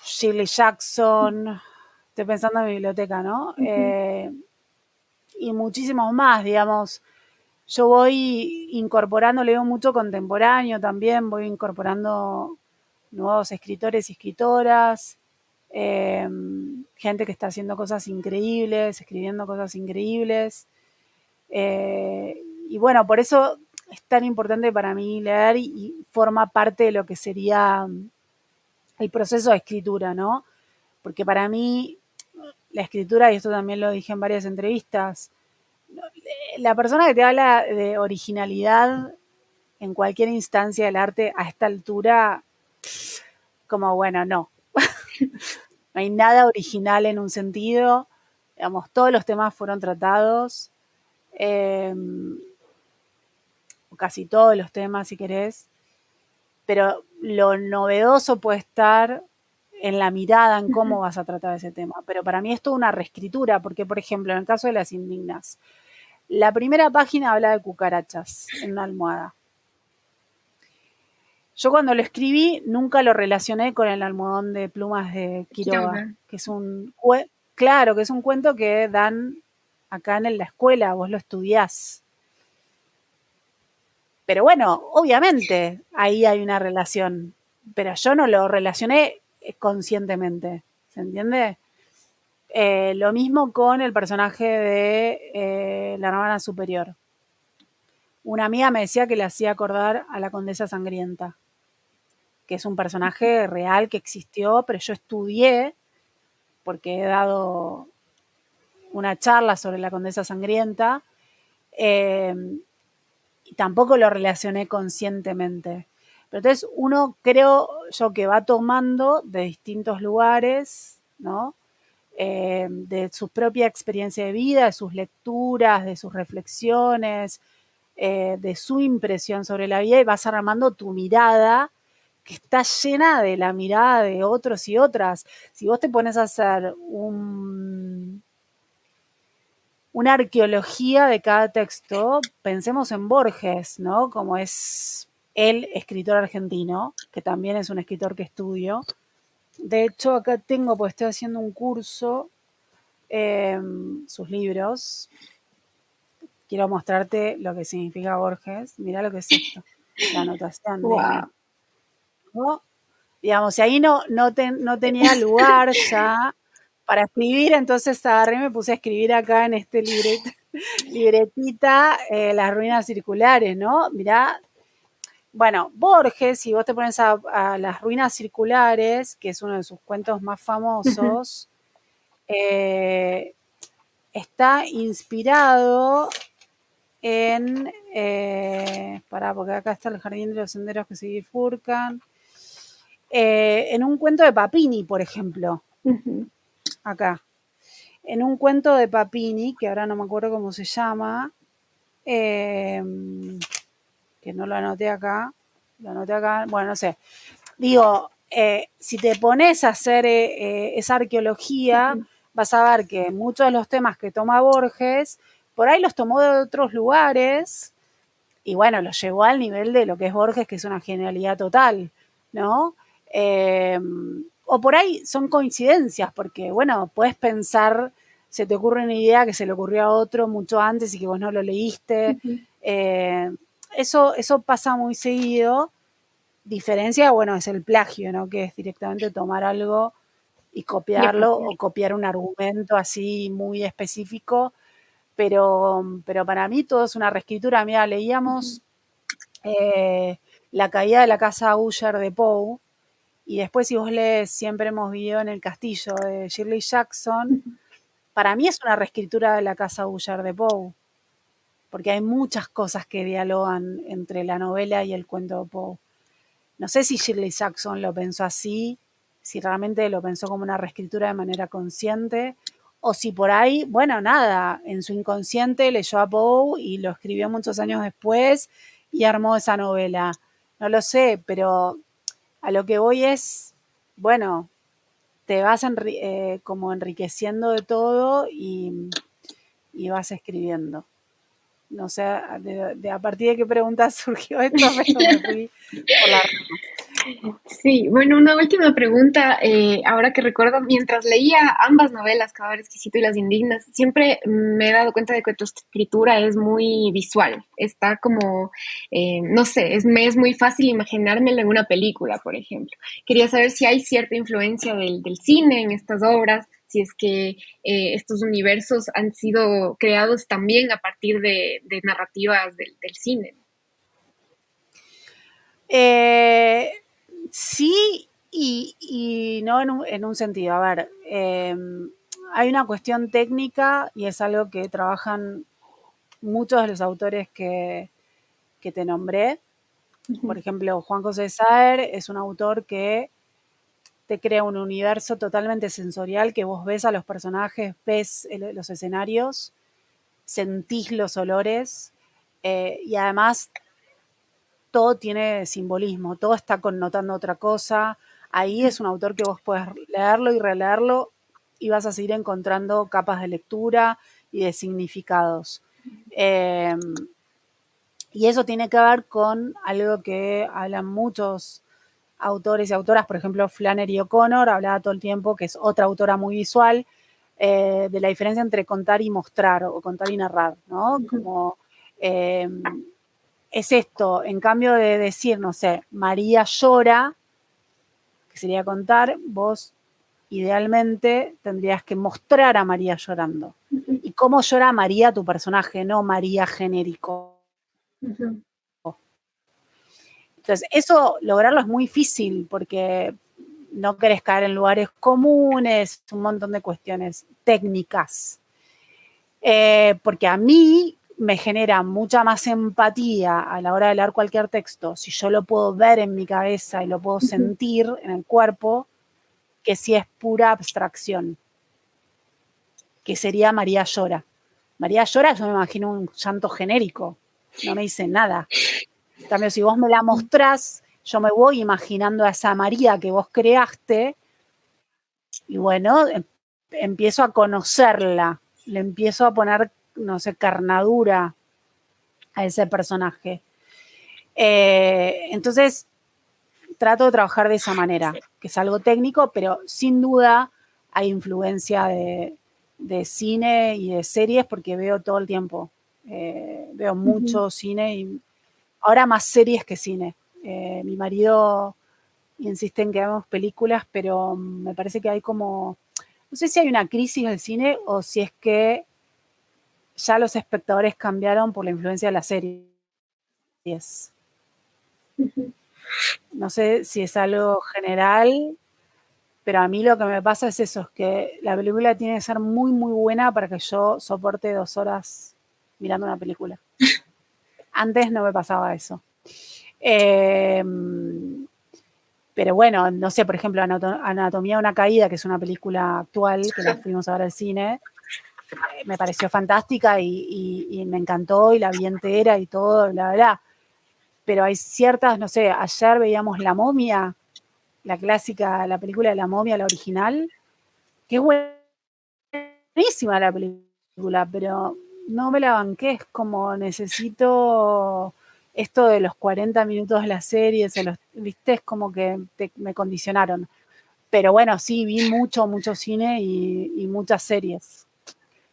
Shirley Jackson. Estoy pensando en mi biblioteca, ¿no? Y muchísimos más, digamos. Yo voy incorporando, leo mucho contemporáneo también, voy incorporando nuevos escritores y escritoras, gente que está haciendo cosas increíbles, escribiendo cosas increíbles. Y bueno, por eso es tan importante para mí leer y forma parte de lo que sería el proceso de escritura, ¿no? Porque para mí la escritura, y esto también lo dije en varias entrevistas, la persona que te habla de originalidad en cualquier instancia del arte a esta altura, como bueno, no. No hay nada original en un sentido. Digamos, todos los temas fueron tratados, eh, casi todos los temas, si querés, pero lo novedoso puede estar en la mirada, en cómo vas a tratar ese tema. Pero para mí es toda una reescritura, porque, por ejemplo, en el caso de Las Indignas, la primera página habla de cucarachas en una almohada. Yo cuando lo escribí nunca lo relacioné con el almohadón de plumas de Quiroga, Quiroga. que es claro, que es un cuento que dan acá en la escuela, vos lo estudiás. Pero bueno, obviamente ahí hay una relación, pero yo no lo relacioné conscientemente, ¿se entiende? Lo mismo con el personaje de la hermana superior. Una amiga me decía que le hacía acordar a la condesa sangrienta, que es un personaje real que existió, pero yo estudié, porque he dado una charla sobre la Condesa Sangrienta, y tampoco lo relacioné conscientemente. Pero entonces uno, creo yo, que va tomando de distintos lugares, ¿no? De su propia experiencia de vida, de sus lecturas, de sus reflexiones, de su impresión sobre la vida, y vas armando tu mirada, que está llena de la mirada de otros y otras. Si vos te pones a hacer una arqueología de cada texto, pensemos en Borges, ¿no? Como es el escritor argentino, que también es un escritor que estudio. De hecho, acá tengo, pues estoy haciendo un curso, sus libros. Quiero mostrarte lo que significa Borges. Mirá lo que es esto, la anotación, Wow. Navy. ¿No? Digamos, si ahí no tenía lugar ya para escribir, entonces agarré y me puse a escribir acá en este libretita, las ruinas circulares, ¿no? Mirá, bueno, Borges, si vos te pones a las ruinas circulares, que es uno de sus cuentos más famosos, está inspirado en, porque acá está el jardín de los senderos que se bifurcan, en un cuento de Papini, por ejemplo, acá. En un cuento de Papini, que ahora no me acuerdo cómo se llama, que no lo anoté acá, bueno, no sé. Digo, si te pones a hacer esa arqueología, vas a ver que muchos de los temas que toma Borges, por ahí los tomó de otros lugares, y bueno, los llevó al nivel de lo que es Borges, que es una genialidad total, ¿no? O por ahí son coincidencias, porque bueno, puedes pensar, se te ocurre una idea que se le ocurrió a otro mucho antes y que vos no lo leíste. Eso pasa muy seguido. Diferencia, bueno, es el plagio, ¿no? Que es directamente tomar algo y Y a copiarlo, copiar. o copiar un argumento así muy específico, pero para mí todo es una reescritura. Mira, leíamos La caída de la casa Usher de Poe, y después si vos lees Siempre hemos vivido en el castillo de Shirley Jackson, para mí es una reescritura de la casa Usher de Poe, porque hay muchas cosas que dialogan entre la novela y el cuento de Poe. No sé si Shirley Jackson lo pensó así, si realmente lo pensó como una reescritura de manera consciente, o si por ahí, bueno, nada, en su inconsciente leyó a Poe y lo escribió muchos años después y armó esa novela. No lo sé, pero a lo que voy es, bueno, te vas como enriqueciendo de todo, y vas escribiendo. No sé a partir de qué pregunta surgió esto, pero me fui por la rama. Sí, bueno, una última pregunta. Ahora que recuerdo, mientras leía ambas novelas, Cadáver Exquisito y Las Indignas, siempre me he dado cuenta de que tu escritura es muy visual. Está como, no sé, me es muy fácil imaginármelo en una película, por ejemplo. Quería saber si hay cierta influencia del cine en estas obras, si es que estos universos han sido creados también a partir de narrativas del cine. Eh, sí y no en un sentido. A ver, hay una cuestión técnica y es algo que trabajan muchos de los autores que te nombré. Por ejemplo, Juan José Saer es un autor que te crea un universo totalmente sensorial, que vos ves a los personajes, ves los escenarios, sentís los olores, y además todo tiene simbolismo, todo está connotando otra cosa. Ahí es un autor que vos podés leerlo y releerlo y vas a seguir encontrando capas de lectura y de significados. Eh, y eso tiene que ver con algo que hablan muchos autores y autoras, por ejemplo, Flannery O'Connor hablaba todo el tiempo, que es otra autora muy visual, de la diferencia entre contar y mostrar, o contar y narrar, ¿no? Como eh, es esto, en cambio de decir, no sé, María llora, que sería contar, vos idealmente tendrías que mostrar a María llorando. ¿Y cómo llora María, tu personaje, no María genérico? Entonces, eso lograrlo es muy difícil porque no querés caer en lugares comunes, un montón de cuestiones técnicas. Porque a mí me genera mucha más empatía a la hora de leer cualquier texto, si yo lo puedo ver en mi cabeza y lo puedo Ujú. sentir en el cuerpo, que si es pura abstracción, que sería María Llora. María Llora, yo me imagino un llanto genérico, no me dice nada. En cambio, si vos me la mostrás, yo me voy imaginando a esa María que vos creaste y bueno, empiezo a conocerla, le empiezo a poner, no sé, carnadura a ese personaje. Entonces, trato de trabajar de esa manera, que es algo técnico, pero sin duda hay influencia de cine y de series porque veo todo el tiempo. Veo Ujú. mucho cine y ahora más series que cine. Mi marido insiste en que hagamos películas, pero me parece que hay como, no sé si hay una crisis del cine o si es que ya los espectadores cambiaron por la influencia de las series. Ujú. No sé si es algo general, pero a mí lo que me pasa es eso, es que la película tiene que ser muy, muy buena para que yo soporte 2 horas mirando una película. Antes no me pasaba eso. Eh, pero bueno, no sé, por ejemplo, Anatomía de una caída, que es una película actual, que la fuimos a ver al cine, me pareció fantástica y me encantó y la vi entera y todo, bla, bla. Pero hay ciertas, no sé, ayer veíamos La Momia, la clásica, la película de La Momia, la original, que es buenísima la película, pero no me la banqué, es como necesito esto de los 40 minutos de la serie, viste, es como que me condicionaron. Pero bueno, sí, vi mucho, mucho cine y muchas series.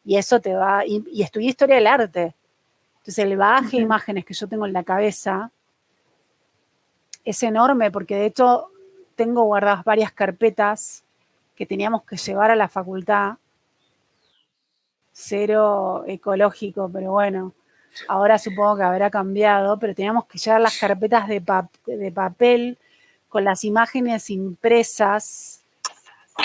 Y eso te va, y estudié historia del arte. Entonces el bagaje de Ujú. imágenes que yo tengo en la cabeza es enorme porque de hecho tengo guardadas varias carpetas que teníamos que llevar a la facultad, cero ecológico, pero bueno, ahora supongo que habrá cambiado, pero teníamos que llevar las carpetas de papel con las imágenes impresas,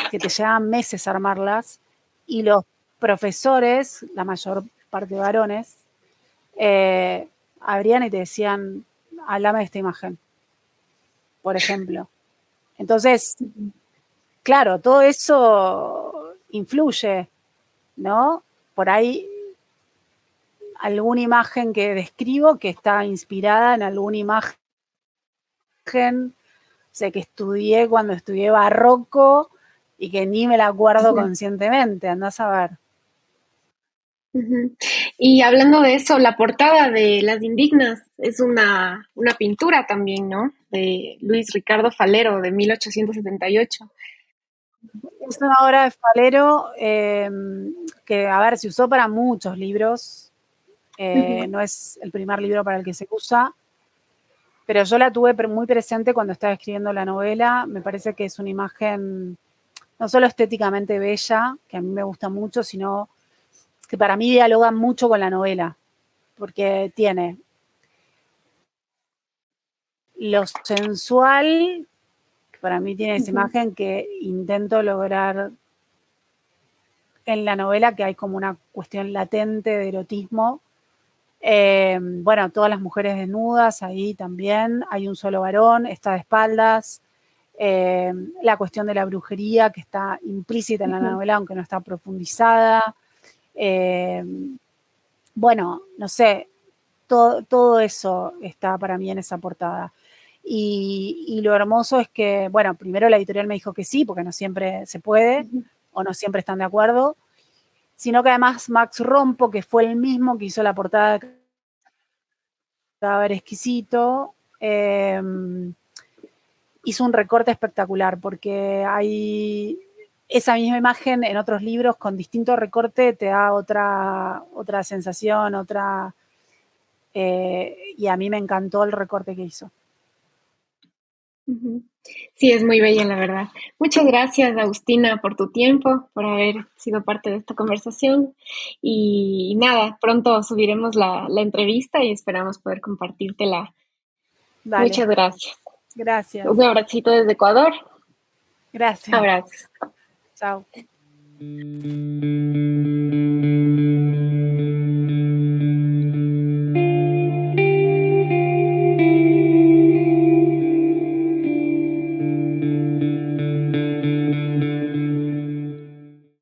que te llevaban meses armarlas, y los profesores, la mayor parte varones, abrían y te decían, háblame de esta imagen, por ejemplo. Entonces, claro, todo eso influye, ¿no? Por ahí alguna imagen que describo que está inspirada en alguna imagen, sé que estudié cuando estudié barroco y que ni me la acuerdo Ujú. conscientemente, andás a ver. Ujú. Y hablando de eso, la portada de Las Indignas es una pintura también, ¿no? De Luis Ricardo Falero de 1878. Es una obra de Falero que, a ver, se usó para muchos libros, Ujú. no es el primer libro para el que se usa, pero yo la tuve muy presente cuando estaba escribiendo la novela. Me parece que es una imagen no solo estéticamente bella, que a mí me gusta mucho, sino que para mí dialoga mucho con la novela, porque tiene lo sensual, que para mí tiene esa Ujú. imagen que intento lograr en la novela, que hay como una cuestión latente de erotismo. Bueno, todas las mujeres desnudas, ahí también hay un solo varón, está de espaldas. Eh, la cuestión de la brujería que está implícita en la Ujú. novela, aunque no está profundizada. Eh, bueno, no sé, todo eso está para mí en esa portada. Y lo hermoso es que, bueno, primero la editorial me dijo que sí, porque no siempre se puede Ujú. o no siempre están de acuerdo, sino que además Max Rompo, que fue el mismo que hizo la portada de Cadáver Exquisito, hizo un recorte espectacular, porque hay esa misma imagen en otros libros con distinto recorte, te da otra sensación, y a mí me encantó el recorte que hizo. Ujú. Sí, es muy bella, la verdad. Muchas gracias, Agustina, por tu tiempo, por haber sido parte de esta conversación. Y nada, pronto subiremos la entrevista y esperamos poder compartírtela Dale, Muchas gracias. gracias. Un abracito desde Ecuador. Gracias. Abrazos. Chao.